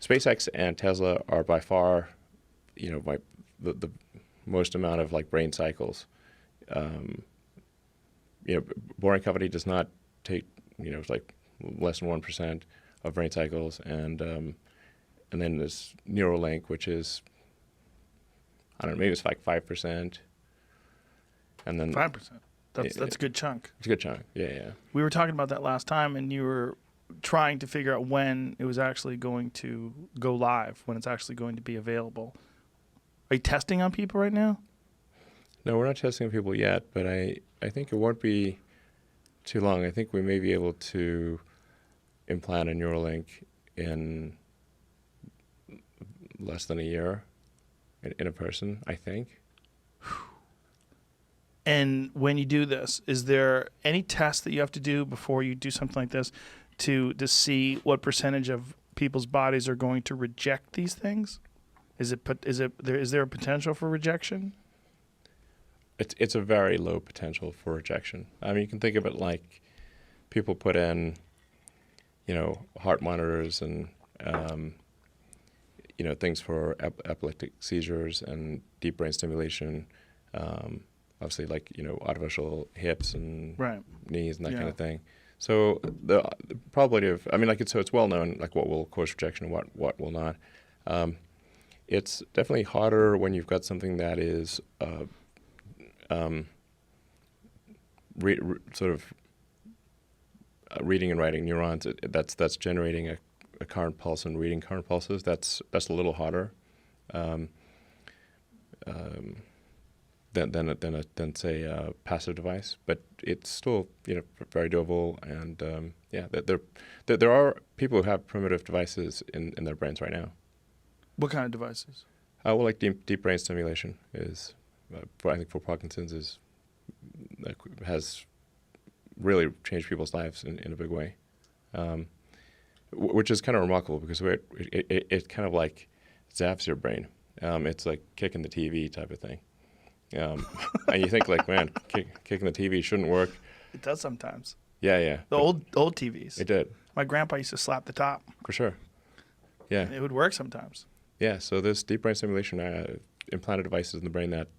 SpaceX and Tesla are by far, the most amount of like brain cycles. Boring Company does not take, it's like less than 1% of brain cycles, and then there's NeuroLink, which is, I don't know, maybe it's like 5%, and then 5%. That's a good chunk. It's a good chunk. Yeah. We were talking about that last time, and you were trying to figure out when it was actually going to go live, when it's actually going to be available. Are you testing on people right now? No, we're not testing on people yet, but I think it won't be too long. I think we may be able to implant a NeuroLink in less than a year in a person, I think. And when you do this, is there any test that you have to do before you do something like this to see what percentage of people's bodies are going to reject these things? Is there a potential for rejection? It's a very low potential for rejection. I mean, you can think of it like people put in, heart monitors and things for epileptic seizures and deep brain stimulation. Obviously, like artificial hips and knees and that kind of thing. So the probability of, it's well known like what will cause rejection and what will not. It's definitely harder when you've got something that is sort of reading and writing neurons. That's generating a current pulse and reading current pulses. That's a little harder than say a passive device, but it's still very doable. And there are people who have primitive devices in their brains right now. What kind of devices? Well, like deep brain stimulation is, I think for Parkinson's has really changed people's lives in a big way, which is kind of remarkable because it kind of like zaps your brain. It's like kicking the TV type of thing. And you think like, man, kicking the TV shouldn't work. It does sometimes. Yeah. The old TVs. It did. My grandpa used to slap the top. For sure. Yeah. It would work sometimes. Yeah. So there's deep brain stimulation implanted devices in the brain that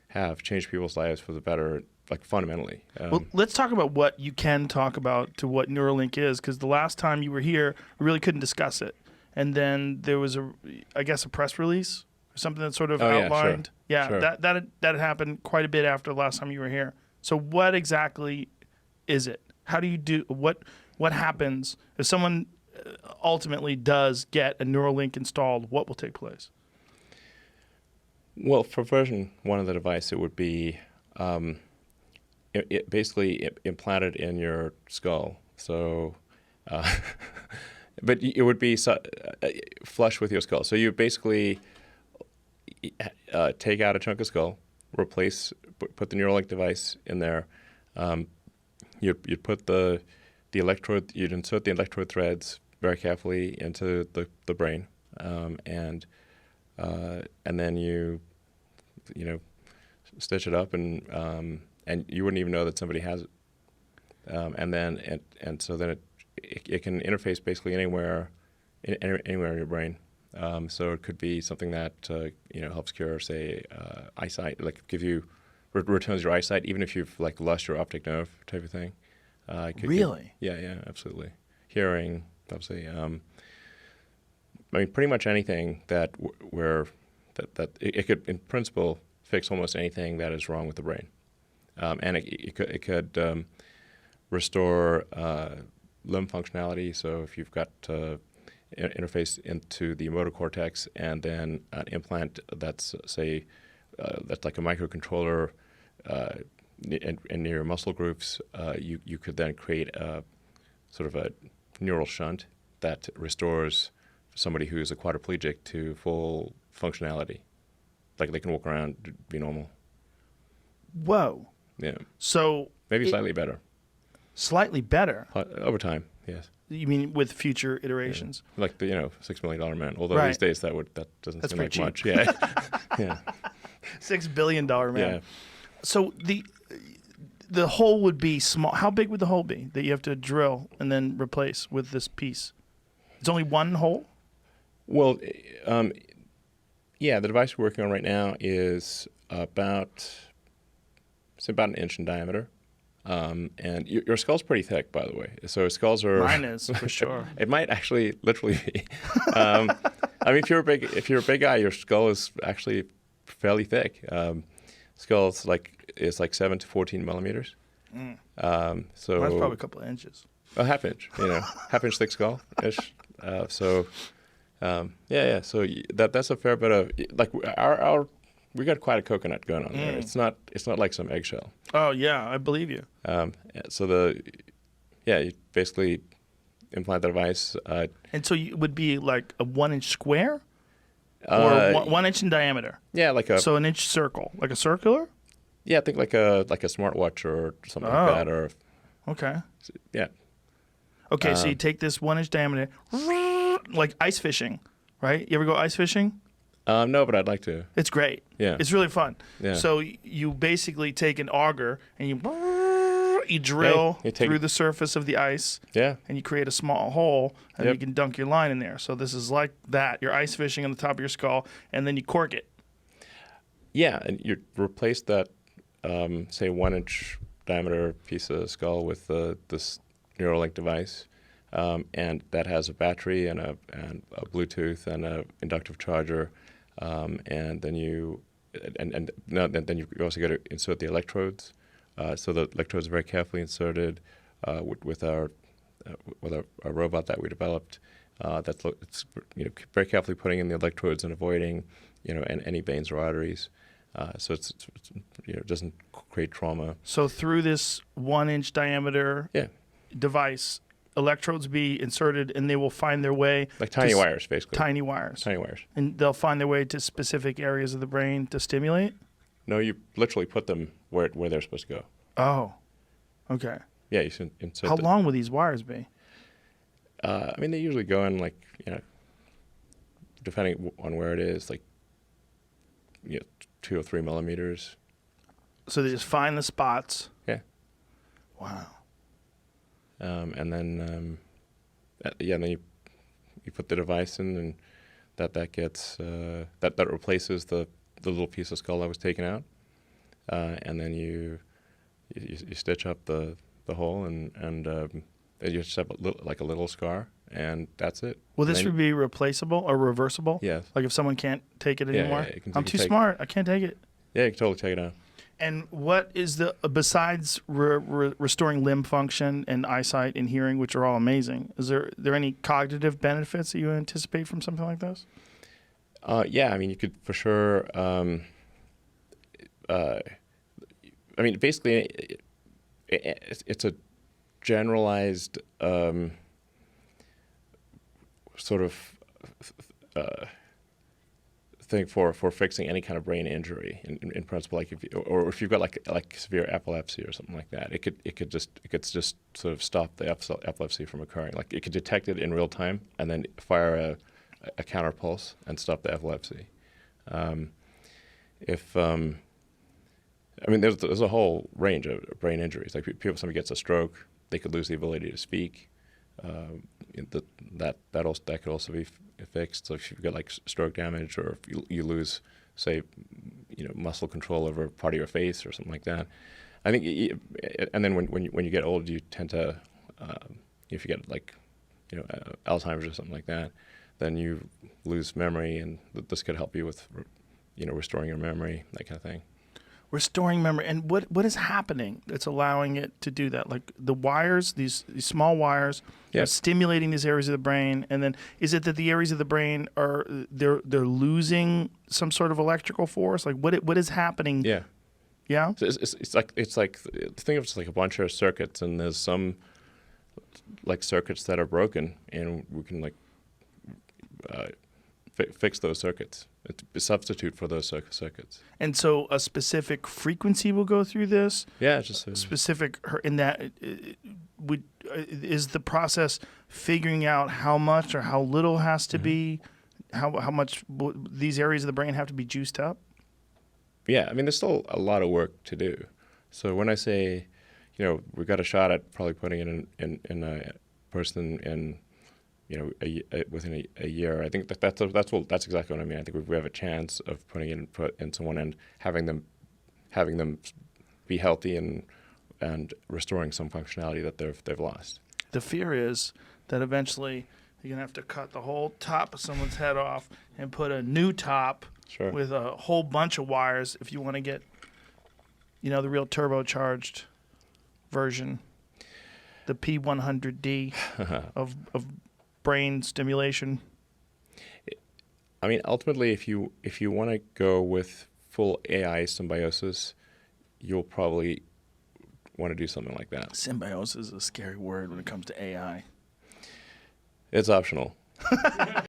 have changed people's lives for the better, like fundamentally. Well, let's talk about what you can talk about to what NeuroLink is, because the last time you were here, we really couldn't discuss it. And then there was a press release or something that sort of outlined. Yeah, sure. That had happened quite a bit after the last time you were here. So what exactly is it? How do you do what happens if someone ultimately does get a NeuroLink installed? What will take place? Well, for version 1 of the device, it would be basically implanted in your skull. So, but it would be flush with your skull. So you basically take out a chunk of skull, put the NeuroLink device in there. You'd put the electrode. You'd insert the electrode threads very carefully into the brain, and then you stitch it up, and you wouldn't even know that somebody has it. So then it can interface basically anywhere in your brain. So it could be something that helps cure, say, eyesight, like returns your eyesight, even if you've like lost your optic nerve type of thing. Really? Yeah, absolutely. Hearing, obviously. Pretty much anything that it could, in principle, fix almost anything that is wrong with the brain, and it could restore limb functionality. So if you've got interface into the motor cortex, and then an implant that's that's like a microcontroller in your muscle groups, you could then create a sort of a neural shunt that restores somebody who's a quadriplegic to full functionality, like they can walk around, be normal. Whoa. Yeah. So maybe slightly better. Slightly better over time. Yes. You mean with future iterations? Yeah. Like the $6 million man. Although these days that doesn't That's seem like cheap. much. Yeah. Yeah. $6 billion man. Yeah. So the hole would be small. How big would the hole be that you have to drill and then replace with this piece? It's only one hole? Well, yeah, the device we're working on right now is about an inch in diameter. And your skull's pretty thick, by the way. So skulls are. Mine is, for sure. It might actually literally be. I mean, if you're a big guy, your skull is actually fairly thick. Skull's is like 7 to 14 millimeters. So That's probably a couple of inches. a half inch, half inch thick skull ish. Yeah. So that's a fair bit of our we got quite a coconut going on there. It's not like some eggshell. Oh yeah, I believe you. So you basically implant the device. And so it would be like a 1 inch square, or 1 inch in diameter. Yeah, So an inch circle, like a circular. Yeah, I think like a smartwatch or something like that, or Okay. yeah. Okay, so you take this 1 inch diameter, like ice fishing, right? You ever go ice fishing? No, but I'd like to. It's great. Yeah. It's really fun. Yeah. So you basically take an auger and you drill through the surface of the ice. Yeah. And you create a small hole, and Yep. you can dunk your line in there. So this is like that. You're ice fishing on the top of your skull, and then you cork it. Yeah, and you replace that, say, 1 inch diameter piece of skull with this NeuroLink device, and that has a battery and a Bluetooth and a inductive charger, and then you also got to insert the electrodes. So the electrodes are very carefully inserted with our robot that we developed. It's very carefully putting in the electrodes and avoiding any veins or arteries. So it doesn't create trauma. So through this 1 inch diameter device, electrodes be inserted, and they will find their way like tiny wires, basically. Tiny wires. Tiny wires. And they'll find their way to specific areas of the brain to stimulate? No, you literally put them where they're supposed to go. Oh, okay. Yeah, you should insert. How long will these wires be? I mean, they usually go in depending on where it is, 2 or 3 millimeters. So they just find the spots. Yeah. Wow. And then, then you put the device in, and that gets that replaces the little piece of skull that was taken out, and then you stitch up the hole, and you just have a little scar, and that's it. Will this be replaceable or reversible? Yes. Like if someone can't take it anymore? Yeah, I'm too smart. I can't take it. Yeah, you can totally take it out. And what is besides restoring limb function and eyesight and hearing, which are all amazing, is there any cognitive benefits that you anticipate from something like this? Yeah, I mean, you could for sure. I mean, basically, it's a generalized sort of thing for fixing any kind of brain injury in principle, like if you've got like severe epilepsy or something like that, it could just sort of stop the epilepsy from occurring. Like it could detect it in real time and then fire a counter pulse and stop the epilepsy. I mean, there's a whole range of brain injuries. Like somebody gets a stroke, they could lose the ability to speak. That could also be fixed. So if you've got like stroke damage, or if you lose, say, muscle control over part of your face or something like that, I think. And then when you get old, you tend to, if you get Alzheimer's or something like that, then you lose memory, and this could help you with, restoring your memory, that kind of thing. Restoring memory. And what is happening that's allowing it to do that? Like the wires, these small wires, are stimulating these areas of the brain, and then is it that the areas of the brain they're losing some sort of electrical force? Like what is happening? Yeah. Yeah. So it's like think of it as like a bunch of circuits, and there's some circuits that are broken, and we can fix those circuits. It's a substitute for those circuits. And so a specific frequency will go through this? Yeah, just specific in that is the process figuring out how much or how little has to be, how much these areas of the brain have to be juiced up? Yeah, I mean, there's still a lot of work to do. So when I say, we got a shot at probably putting in a person in, within a year. I think that's exactly what I mean. I think we have a chance of putting input in someone and having them be healthy and restoring some functionality that they've lost. The fear is that eventually you're going to have to cut the whole top of someone's head off and put a new top Sure. with a whole bunch of wires if you want to get, the real turbocharged version, the P100D of brain stimulation. I mean, ultimately, if you want to go with full AI symbiosis, you'll probably want to do something like that. Symbiosis is a scary word when it comes to AI. It's optional.